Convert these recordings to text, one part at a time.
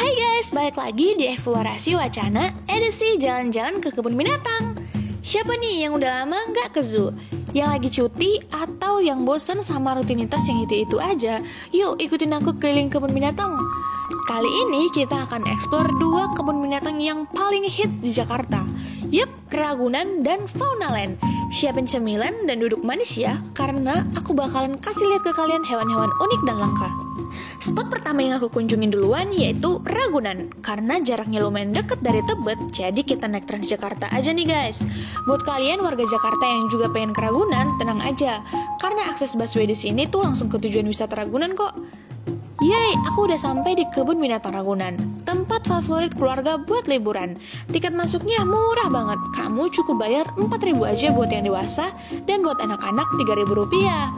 Hai guys, balik lagi di Eksplorasi Wacana edisi jalan-jalan ke kebun binatang. Siapa nih yang udah lama nggak ke zoo? Yang lagi cuti atau yang bosen sama rutinitas yang itu-itu aja? Yuk ikutin aku keliling kebun binatang. Kali ini kita akan eksplor 2 kebun binatang yang paling hits di Jakarta. Yep, Ragunan dan Faunaland. Siapin cemilan dan duduk manis ya, karena aku bakalan kasih lihat ke kalian hewan-hewan unik dan langka. Spot pertama yang aku kunjungin duluan yaitu Ragunan. Karena jaraknya lumayan deket dari Tebet, jadi kita naik Transjakarta aja nih guys. Buat kalian warga Jakarta yang juga pengen ke Ragunan, tenang aja, karena akses busway di sini tuh langsung ke tujuan wisata Ragunan kok. Yeay, aku udah sampai di kebun binatang Ragunan, tempat favorit keluarga buat liburan. Tiket masuknya murah banget, kamu cukup bayar 4.000 aja buat yang dewasa, dan buat anak-anak 3.000 rupiah.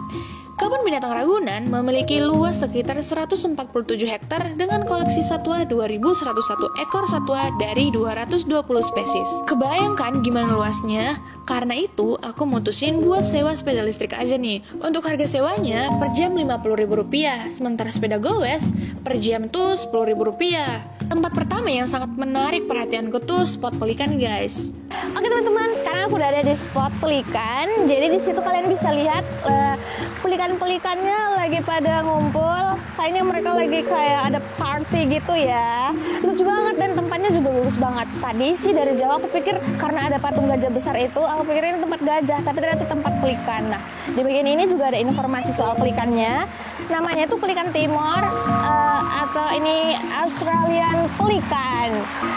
Kebun binatang Ragunan memiliki luas sekitar 147 hektar dengan koleksi satwa 2.101 ekor satwa dari 220 spesies. Kebayangkan gimana luasnya? Karena itu, aku mutusin buat sewa sepeda listrik aja nih. Untuk harga sewanya per jam Rp50.000, sementara sepeda gowes per jam tuh Rp10.000. Tempat pertama yang sangat menarik perhatianku tuh spot pelikan guys. Oke teman-teman, sekarang aku udah ada di spot pelikan. Jadi di situ kalian bisa lihat pelikan-pelikannya lagi pada ngumpul. Kayaknya mereka lagi kayak ada party gitu ya. Lucu banget dan tempatnya juga bagus banget. Tadi sih dari jauh aku pikir karena ada patung gajah besar itu, aku pikirin tempat gajah, tapi ternyata tempat pelikan. Nah, di bagian ini juga ada informasi soal pelikannya. Namanya tuh pelikan timor atau ini Australian pelikan.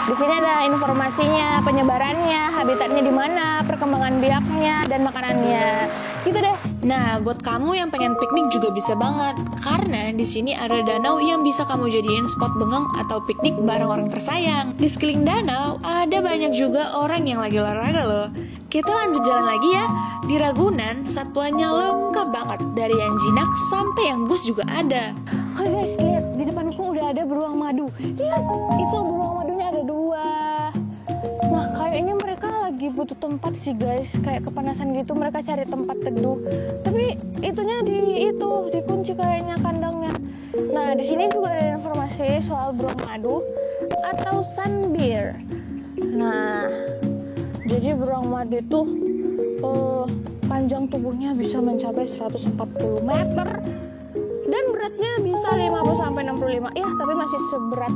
Di sini ada informasinya, penyebarannya, habitatnya di mana, perkembangan biaknya dan makanannya. Gitu deh. Nah, buat kamu yang pengen piknik juga bisa banget, karena di sini ada danau yang bisa kamu jadiin spot bengong atau piknik bareng orang tersayang. Di sekeliling danau ada banyak juga orang yang lagi olahraga loh. Kita lanjut jalan lagi ya. Di Ragunan, satwanya lengkap banget, dari yang jinak sampai yang bus juga ada. Oh guys, lihat di depanku udah ada beruang madu. Lihat, itu beruang madunya ada 2. Nah, kayaknya mereka lagi butuh tempat sih guys, kayak kepanasan gitu, mereka cari tempat teduh. Tapi itunya dikunci kayaknya kandangnya. Nah, di sini juga ada informasi soal beruang madu atau sunbear. Nah, jadi beruang madu itu panjang tubuhnya bisa mencapai 140 meter dan beratnya bisa 50-65. Ya, tapi masih seberat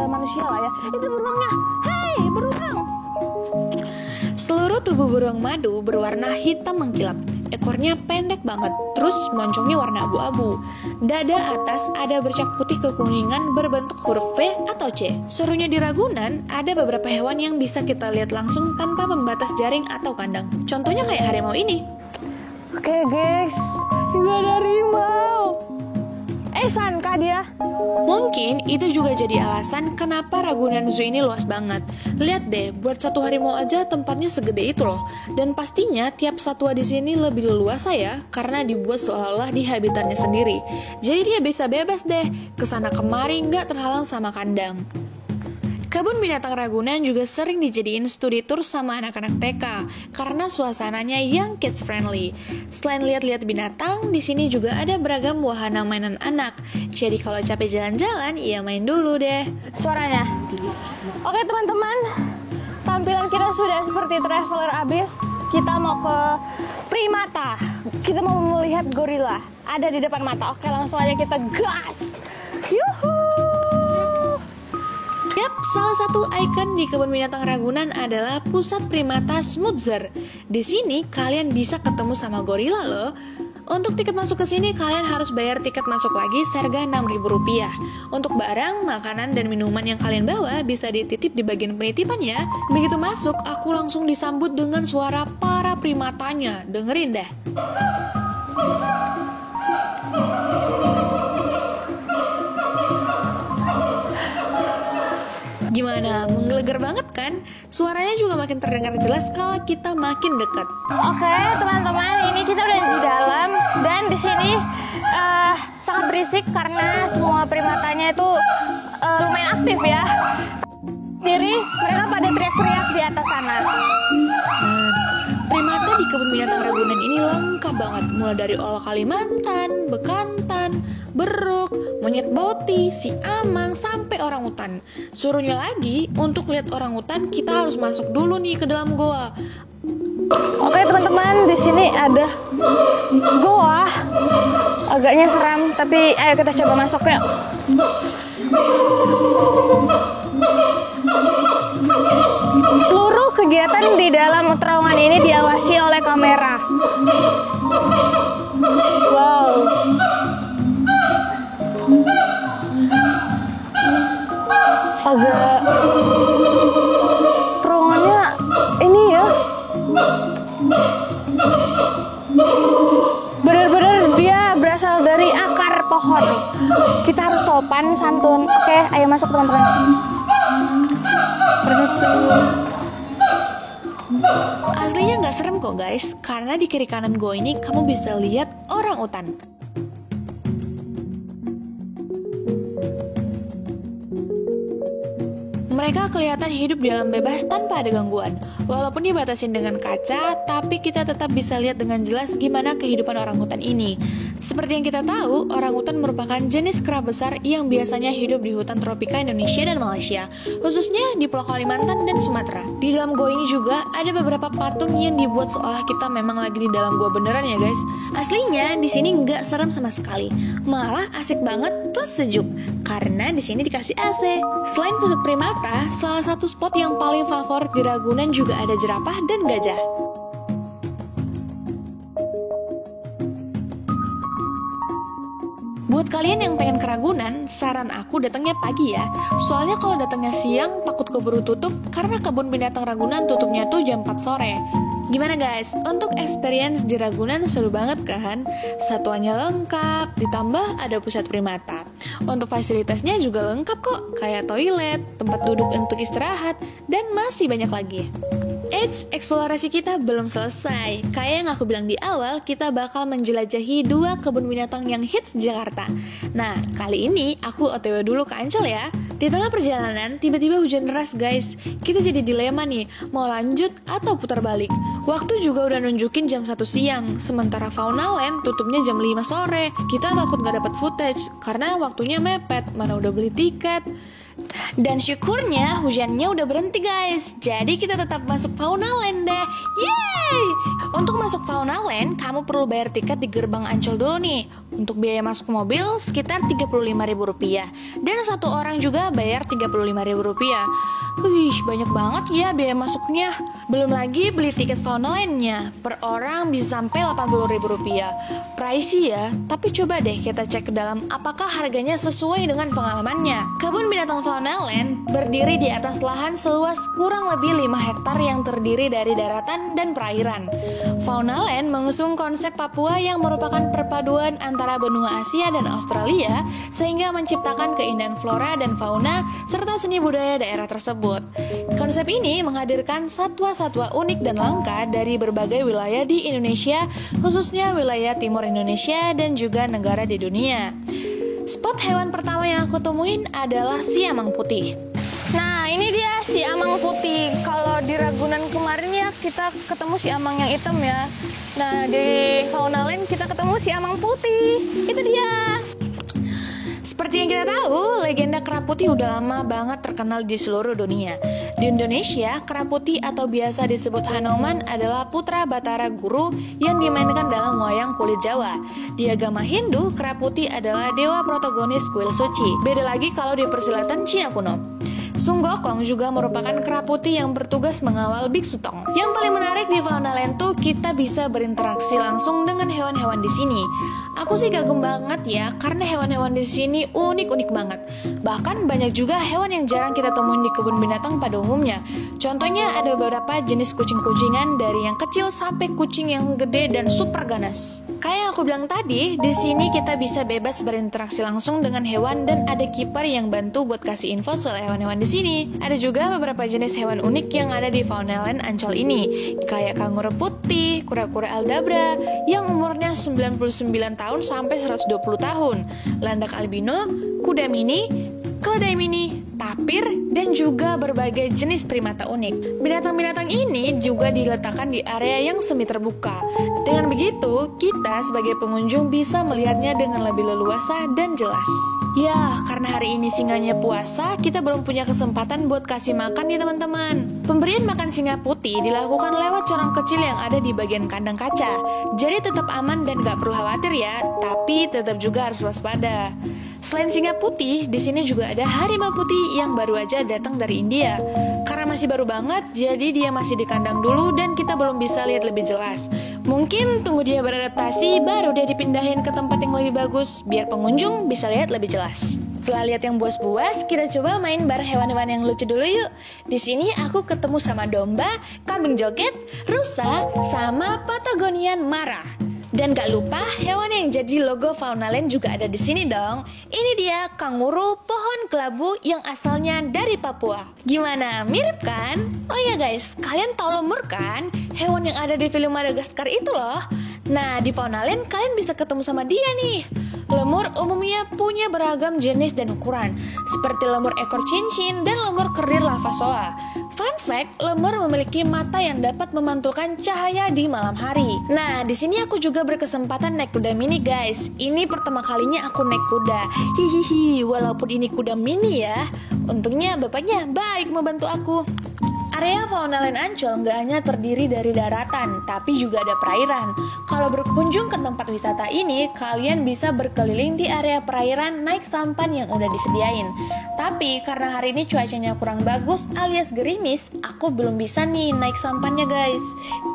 manusia lah ya. Itu beruangnya. Hei, beruang. Seluruh tubuh beruang madu berwarna hitam mengkilap. Ekornya pendek banget, terus moncongnya warna abu-abu. Dada atas ada bercak putih kekuningan berbentuk huruf V atau C. Serunya di Ragunan, ada beberapa hewan yang bisa kita lihat langsung tanpa pembatas jaring atau kandang. Contohnya kayak harimau ini. Oke guys, ini ada harimau. Sangka dia. Mungkin itu juga jadi alasan kenapa Ragunan Zoo ini luas banget. Lihat deh, buat satu harimau aja tempatnya segede itu loh. Dan pastinya tiap satwa di sini lebih leluasa ya, karena dibuat seolah-olah di habitatnya sendiri. Jadi dia bisa bebas deh, kesana kemari nggak terhalang sama kandang. Kebun binatang Ragunan juga sering dijadiin studi tour sama anak-anak TK karena suasananya yang kids friendly. Selain lihat-lihat binatang, di sini juga ada beragam wahana mainan anak. Jadi kalau capek jalan-jalan, ya main dulu deh. Suaranya. Oke teman-teman, tampilan kita sudah seperti traveler abis. Kita mau ke primata. Kita mau melihat gorila. Ada di depan mata. Oke, langsung aja kita gas. Yuhu. Yap, salah satu ikon di kebun binatang Ragunan adalah pusat primata Smootzer. Di sini kalian bisa ketemu sama gorila loh. Untuk tiket masuk ke sini kalian harus bayar tiket masuk lagi seharga Rp6.000. Untuk barang, makanan, dan minuman yang kalian bawa bisa dititip di bagian penitipan ya. Begitu masuk, aku langsung disambut dengan suara para primatanya. Dengerin deh. Gimana? Menggelegar banget kan? Suaranya juga makin terdengar jelas kalau kita makin dekat. Oke, teman-teman, ini kita udah di dalam dan di sini sangat berisik karena semua primatanya itu lumayan aktif ya. Jadi mereka pada teriak-teriak di atas sana. Primata di kebun binatang Ragunan ini lengkap banget, mulai dari olah Kalimantan, bekantan, beruk, monyet boti, si amang, sampai orangutan. Suruhnya lagi, untuk lihat orangutan kita harus masuk dulu nih ke dalam goa. Oke teman-teman, di sini ada goa. Agaknya seram, tapi ayo kita coba masuk yuk. Seluruh kegiatan di dalam terowongan ini diawasi oleh kamera. Wow. Agak terowongannya ini ya. Benar-benar dia berasal dari akar pohon. Kita harus sopan santun. Oke, ayo masuk teman-teman. Permisi. Aslinya nggak serem kok guys, karena di kiri kanan gua ini kamu bisa lihat orangutan. Mereka kelihatan hidup di alam bebas tanpa ada gangguan. Walaupun dibatasin dengan kaca, tapi kita tetap bisa lihat dengan jelas gimana kehidupan orangutan ini. Seperti yang kita tahu, orangutan merupakan jenis kera besar yang biasanya hidup di hutan tropika Indonesia dan Malaysia, khususnya di Pulau Kalimantan dan Sumatera. Di dalam gua ini juga ada beberapa patung yang dibuat seolah kita memang lagi di dalam gua beneran ya guys. Aslinya di sini nggak serem sama sekali, malah asik banget plus sejuk karena di sini dikasih AC. Selain pusat primata, salah satu spot yang paling favorit di Ragunan juga ada jerapah dan gajah. Buat kalian yang pengen ke Ragunan, saran aku datangnya pagi ya. Soalnya kalau datangnya siang, takut keburu tutup karena kebun binatang Ragunan tutupnya tuh jam 4 sore. Gimana guys? Untuk experience di Ragunan seru banget kan? Satuannya lengkap, ditambah ada pusat primata. Untuk fasilitasnya juga lengkap kok, kayak toilet, tempat duduk untuk istirahat, dan masih banyak lagi. Eits, eksplorasi kita belum selesai. Kayak yang aku bilang di awal, kita bakal menjelajahi 2 kebun binatang yang hits Jakarta. Nah, kali ini aku OTW dulu ke Ancol ya. Di tengah perjalanan, tiba-tiba hujan deras guys. Kita jadi dilema nih, mau lanjut atau putar balik. Waktu juga udah nunjukin jam 1 siang, sementara Fauna Land tutupnya jam 5 sore. Kita takut gak dapet footage, karena waktunya mepet, mana udah beli tiket. Dan syukurnya hujannya udah berhenti guys. Jadi kita tetap masuk Fauna Land deh. Yeay! Untuk masuk Fauna Land, kamu perlu bayar tiket di gerbang Ancol dulu nih. Untuk biaya masuk mobil sekitar Rp35.000. Dan satu orang juga bayar Rp35.000. Wih, banyak banget ya biaya masuknya. Belum lagi beli tiket Fauna Land-nya. Per orang bisa sampai Rp80.000. Pricey ya, tapi coba deh kita cek ke dalam apakah harganya sesuai dengan pengalamannya. Kebun binatang Fauna Land berdiri di atas lahan seluas kurang lebih 5 hektar yang terdiri dari daratan dan perairan. Fauna Land mengusung konsep Papua yang merupakan perpaduan antara benua Asia dan Australia sehingga menciptakan keindahan flora dan fauna serta seni budaya daerah tersebut. Konsep ini menghadirkan satwa-satwa unik dan langka dari berbagai wilayah di Indonesia, khususnya wilayah timur Indonesia dan juga negara di dunia. Spot hewan pertama yang aku temuin adalah si amang putih. Nah, ini dia si amang putih. Kalau di Ragunan kemarin ya kita ketemu si amang yang hitam ya. Nah, di Fauna Land kita ketemu si amang putih. Itu dia. Seperti yang kita tahu, legenda kera putih udah lama banget terkenal di seluruh dunia. Di Indonesia, kera putih atau biasa disebut Hanoman adalah putra Batara Guru yang dimainkan dalam wayang kulit Jawa. Di agama Hindu, kera putih adalah dewa protagonis kuil suci. Beda lagi kalau di persilatan Cina kuno. Sung Gokong juga merupakan kera putih yang bertugas mengawal Biksu Tong. Yang paling menarik di Fauna Land tuh kita bisa berinteraksi langsung dengan hewan-hewan di sini. Aku sih kagum banget ya, karena hewan-hewan di sini unik-unik banget. Bahkan banyak juga hewan yang jarang kita temuin di kebun binatang pada umumnya. Contohnya ada beberapa jenis kucing-kucingan dari yang kecil sampai kucing yang gede dan super ganas. Kayak yang aku bilang tadi, di sini kita bisa bebas berinteraksi langsung dengan hewan dan ada kiper yang bantu buat kasih info soal hewan-hewan di sini. Ada juga beberapa jenis hewan unik yang ada di Fauna Land Ancol ini, kayak kanguru putih, kura-kura aldabra yang umurnya 99 tahun sampai 120 tahun, landak albino, kuda mini, keledai mini, tapir, dan juga berbagai jenis primata unik. Binatang-binatang ini juga diletakkan di area yang semi terbuka. Dengan begitu, kita sebagai pengunjung bisa melihatnya dengan lebih leluasa dan jelas. Ya, karena hari ini singanya puasa, kita belum punya kesempatan buat kasih makan ya teman-teman. Pemberian makan singa putih dilakukan lewat corong kecil yang ada di bagian kandang kaca. Jadi tetap aman dan gak perlu khawatir ya, tapi tetap juga harus waspada. Selain singa putih, di sini juga ada harimau putih yang baru aja datang dari India. Karena masih baru banget, jadi dia masih di kandang dulu dan kita belum bisa lihat lebih jelas. Mungkin tunggu dia beradaptasi, baru dia dipindahin ke tempat yang lebih bagus, biar pengunjung bisa lihat lebih jelas. Setelah lihat yang buas-buas, kita coba main bareng hewan-hewan yang lucu dulu yuk. Di sini aku ketemu sama domba, kambing joget, rusa, sama Patagonian marah. Dan gak lupa, hewan yang jadi logo Faunaland juga ada di sini dong. Ini dia kanguru pohon kelabu yang asalnya dari Papua. Gimana, mirip kan? Oh ya guys, kalian tahu lemur kan? Hewan yang ada di film Madagaskar itu loh. Nah, di Faunaland kalian bisa ketemu sama dia nih. Lemur umumnya punya beragam jenis dan ukuran, seperti lemur ekor cincin dan lemur kerir lavasoa. Fun fact, lemur memiliki mata yang dapat memantulkan cahaya di malam hari. Nah, di sini aku juga berkesempatan naik kuda mini, guys. Ini pertama kalinya aku naik kuda. Hihihi, walaupun ini kuda mini ya. Untungnya bapaknya baik membantu aku. Area Faunaland Ancol nggak hanya terdiri dari daratan, tapi juga ada perairan. Kalau berkunjung ke tempat wisata ini, kalian bisa berkeliling di area perairan naik sampan yang udah disediain. Tapi karena hari ini cuacanya kurang bagus alias gerimis, aku belum bisa nih naik sampannya guys.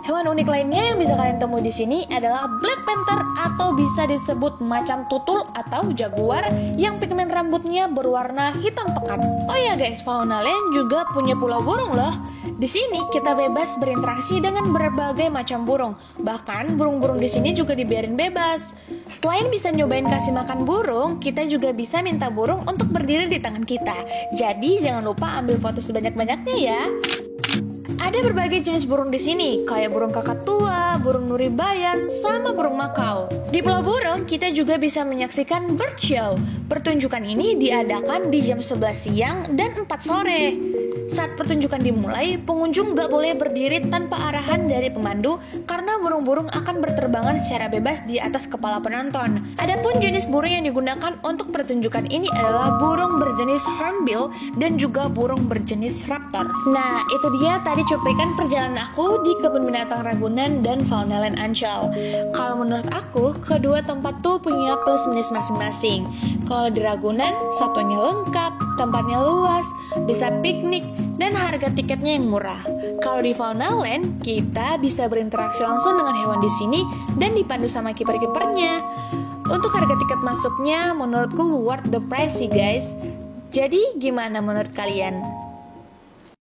Hewan unik lainnya yang bisa kalian temui di sini adalah Black Panther atau bisa disebut macan tutul atau jaguar yang pigmen rambutnya berwarna hitam pekat. Oh ya guys, Faunaland juga punya pulau burung loh. Di sini kita bebas berinteraksi dengan berbagai macam burung. Bahkan burung-burung di sini juga dibiarin bebas. Selain bisa nyobain kasih makan burung, kita juga bisa minta burung untuk berdiri di tangan kita. Jadi jangan lupa ambil foto sebanyak-banyaknya ya. Ada berbagai jenis burung di sini, kayak burung kakatua, burung nuribayan, sama burung makau. Di Pulau Burung, kita juga bisa menyaksikan bird show. Pertunjukan ini diadakan di jam 11 siang dan 4 sore. Saat pertunjukan dimulai, pengunjung gak boleh berdiri tanpa arahan dari pemandu karena burung-burung akan berterbangan secara bebas di atas kepala penonton. Adapun jenis burung yang digunakan untuk pertunjukan ini adalah burung berjenis hornbill dan juga burung berjenis raptor. Nah, itu dia tadi cuplikan perjalanan aku di Kebun Binatang Ragunan dan Faunaland Ancol. Kalau menurut aku, kedua tempat tuh punya plus minus masing-masing. Kalau di Ragunan, satuannya lengkap, tempatnya luas, bisa piknik, dan harga tiketnya yang murah. Kalau di Faunaland, kita bisa berinteraksi langsung dengan hewan di sini dan dipandu sama kiper-kipernya. Untuk harga tiket masuknya, menurutku worth the price sih guys. Jadi gimana menurut kalian?